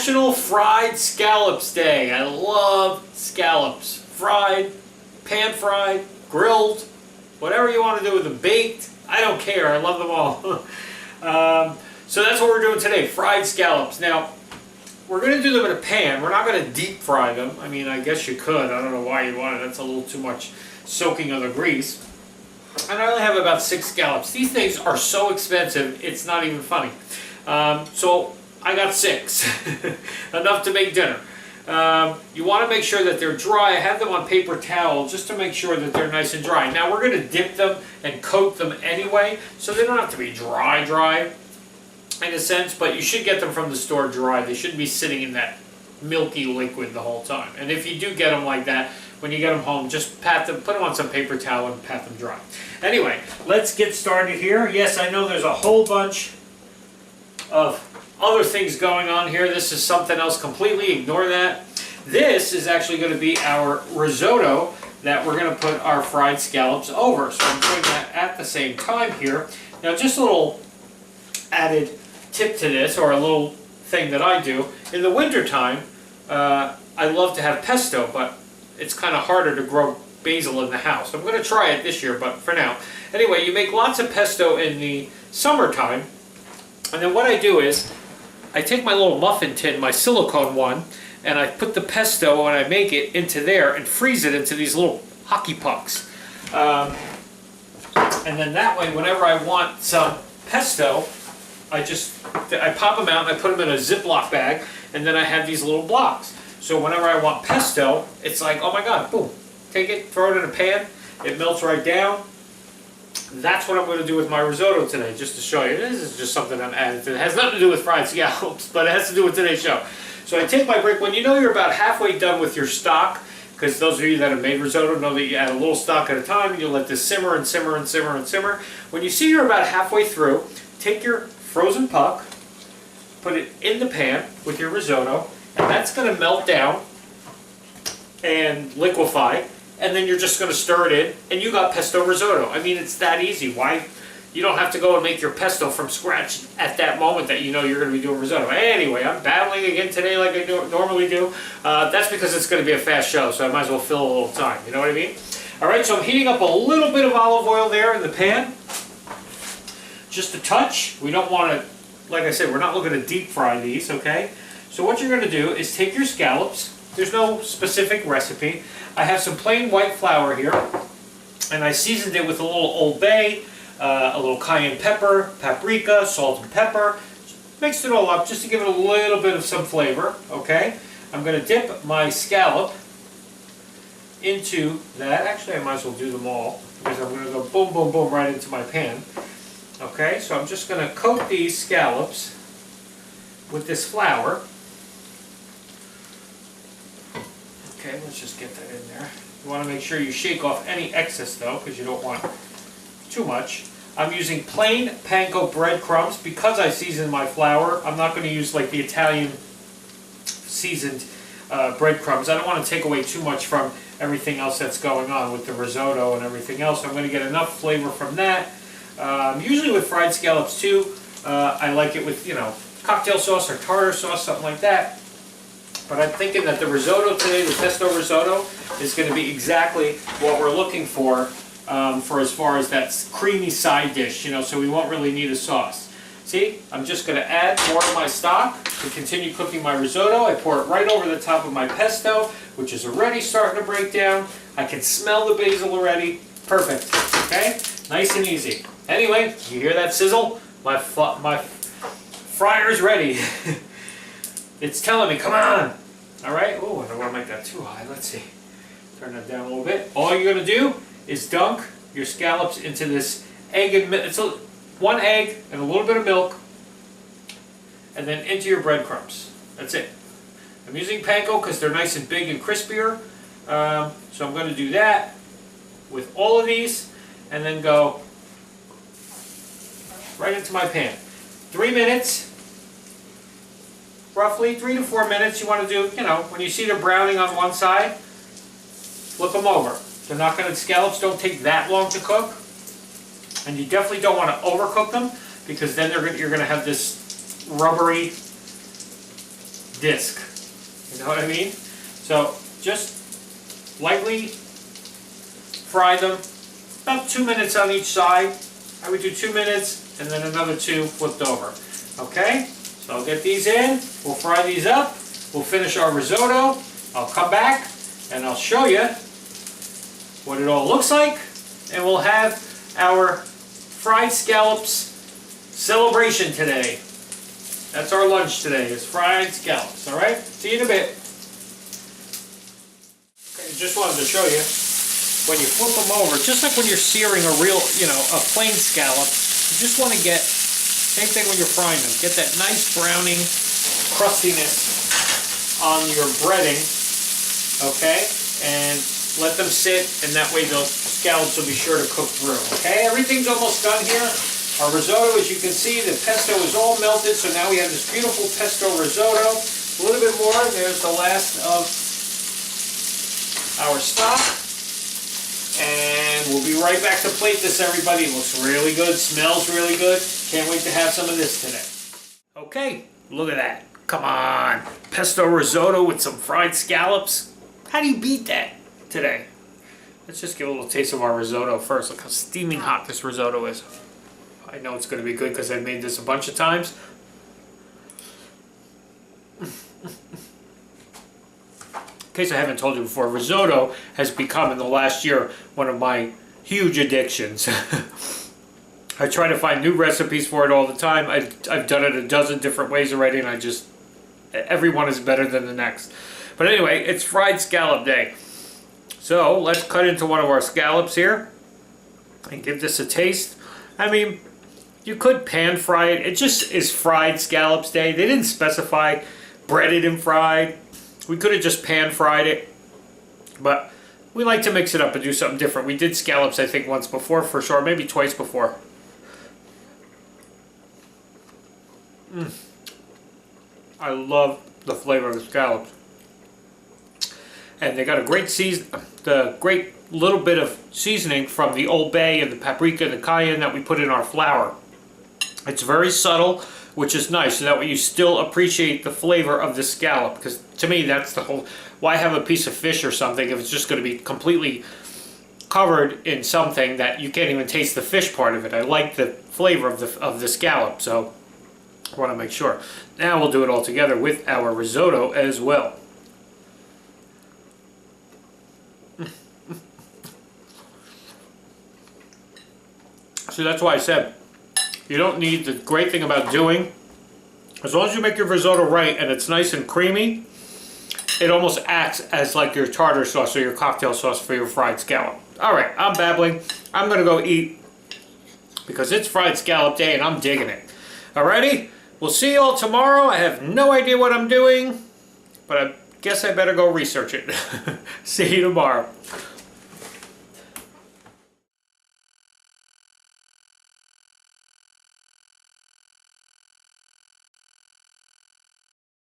National Fried Scallops Day. I love scallops. Fried, pan-fried, grilled, whatever you want to do with them. Baked, I don't care. I love them all. So that's what we're doing today, fried scallops. Now, we're going to do them in a pan. We're not going to deep fry them. I mean, I guess you could. I don't know why you'd want it. That's a little too much soaking of the grease. And I only have about 6 scallops. These things are so expensive, it's not even funny. So I got 6, enough to make dinner. You want to make sure that they're dry. I have them on paper towel just to make sure that they're nice and dry. Now we're going to dip them and coat them anyway, so they don't have to be dry in a sense, but you should get them from the store dry. They shouldn't be sitting in that milky liquid the whole time. And if you do get them like that, when you get them home, just pat them, put them on some paper towel and pat them dry. Anyway, let's get started here. Yes, I know there's a whole bunch of other things going on here. This is something else completely. Ignore that. This is actually going to be our risotto that we're going to put our fried scallops over. So I'm doing that at the same time here. Now, just a little added tip to this, or a little thing that I do. In the wintertime, I love to have pesto, but it's kind of harder to grow basil in the house. I'm going to try it this year, but for now. Anyway, you make lots of pesto in the summertime, and then what I do is I take my little muffin tin, my silicone one, and I put the pesto, and I make it into there and freeze it into these little hockey pucks. And then that way, whenever I want some pesto, I pop them out and I put them in a Ziploc bag, and then I have these little blocks. So whenever I want pesto, it's like, oh my God, boom, take it, throw it in a pan, it melts right down. That's what I'm going to do with my risotto today, just to show you. This is just something I'm adding to. It has nothing to do with fried scallops, but it has to do with today's show. So I take my brick. When you know you're about halfway done with your stock, because those of you that have made risotto know that you add a little stock at a time, and you let this simmer and simmer and simmer and simmer. When you see you're about halfway through, take your frozen puck, put it in the pan with your risotto, and that's going to melt down and liquefy, and then you're just going to stir it in, and you got pesto risotto. I mean, it's that easy. Why? You don't have to go and make your pesto from scratch at that moment that you know you're going to be doing risotto. Anyway, I'm battling again today like I normally do. That's because it's going to be a fast show, so I might as well fill a little time. You know what I mean? All right, so I'm heating up a little bit of olive oil there in the pan. Just a touch. We don't want to, like I said, we're not looking to deep fry these, okay? So what you're going to do is take your scallops. There's no specific recipe. I have some plain white flour here, and I seasoned it with a little Old Bay, a little cayenne pepper, paprika, salt and pepper. Mixed it all up just to give it a little bit of some flavor, okay? I'm going to dip my scallop into that. Actually, I might as well do them all, because I'm going to go boom, boom, boom right into my pan. Okay, so I'm just going to coat these scallops with this flour. Okay, let's just get that in there. You want to make sure you shake off any excess though, because you don't want too much. I'm using plain panko breadcrumbs because I seasoned my flour. I'm not going to use like the Italian seasoned breadcrumbs. I don't want to take away too much from everything else that's going on with the risotto and everything else. I'm going to get enough flavor from that. Usually with fried scallops too, I like it with, you know, cocktail sauce or tartar sauce, something like that. But I'm thinking that the risotto today, the pesto risotto, is going to be exactly what we're looking for as far as that creamy side dish, you know, so we won't really need a sauce. See, I'm just going to add more of my stock to continue cooking my risotto. I pour it right over the top of my pesto, which is already starting to break down. I can smell the basil already. Perfect, okay? Nice and easy. Anyway, you hear that sizzle? My fryer's ready. It's telling me, come on. All right. Oh, I don't want to make that too high. Let's see. Turn that down a little bit. All you're going to do is dunk your scallops into this egg and milk. It's one egg and a little bit of milk, and then into your breadcrumbs. That's it. I'm using panko because they're nice and big and crispier. So I'm going to do that with all of these, and then go right into my pan. 3 minutes. Roughly 3 to 4 minutes. You want to do, you know, when you see they're browning on one side, flip them over. They're not going to, scallops don't take that long to cook. And you definitely don't want to overcook them, because then you're going to have this rubbery disc. You know what I mean? So just lightly fry them, about 2 minutes on each side. I would do 2 minutes and then another 2 flipped over. Okay? So I'll get these in, we'll fry these up, we'll finish our risotto, I'll come back and I'll show you what it all looks like, and we'll have our fried scallops celebration today. That's our lunch today, is fried scallops, alright? See you in a bit. Okay, just wanted to show you, when you flip them over, just like when you're searing a real, a plain scallop, you just want to get, same thing when you're frying them, get that nice browning crustiness on your breading, okay? And let them sit, and that way those scallops will be sure to cook through, okay? Everything's almost done here. Our risotto, as you can see, the pesto is all melted, so now we have this beautiful pesto risotto. A little bit more, and there's the last of our stock. And we'll be right back to plate this, everybody. It looks really good, smells really good. Can't wait to have some of this today. Okay, look at that. Come on. Pesto risotto with some fried scallops. How do you beat that today? Let's just give a little taste of our risotto first. Look how steaming hot this risotto is. I know it's going to be good because I've made this a bunch of times. In case I haven't told you before, risotto has become in the last year one of my huge addictions. I try to find new recipes for it all the time. I've done it a dozen different ways already, and every one is better than the next. But anyway, it's fried scallop day. So let's cut into one of our scallops here and give this a taste. I mean, you could pan fry it. It just is fried scallops day. They didn't specify breaded and fried. We could have just pan fried it, but we like to mix it up and do something different. We did scallops, I think, once before for sure, maybe twice before. I love the flavor of the scallops. And they got a great great little bit of seasoning from the Old Bay and the paprika and the cayenne that we put in our flour. It's very subtle, which is nice, so that way you still appreciate the flavor of the scallop. Because to me, that's the whole, why have a piece of fish or something if it's just going to be completely covered in something that you can't even taste the fish part of it. I like the flavor of the scallop, so I want to make sure. Now we'll do it all together with our risotto as well. See, that's why I said you don't need, the great thing about doing, as long as you make your risotto right and it's nice and creamy, it almost acts as like your tartar sauce or your cocktail sauce for your fried scallop. Alright, I'm babbling. I'm going to go eat because it's fried scallop day and I'm digging it. Alrighty? We'll see you all tomorrow. I have no idea what I'm doing, but I guess I better go research it. See you tomorrow.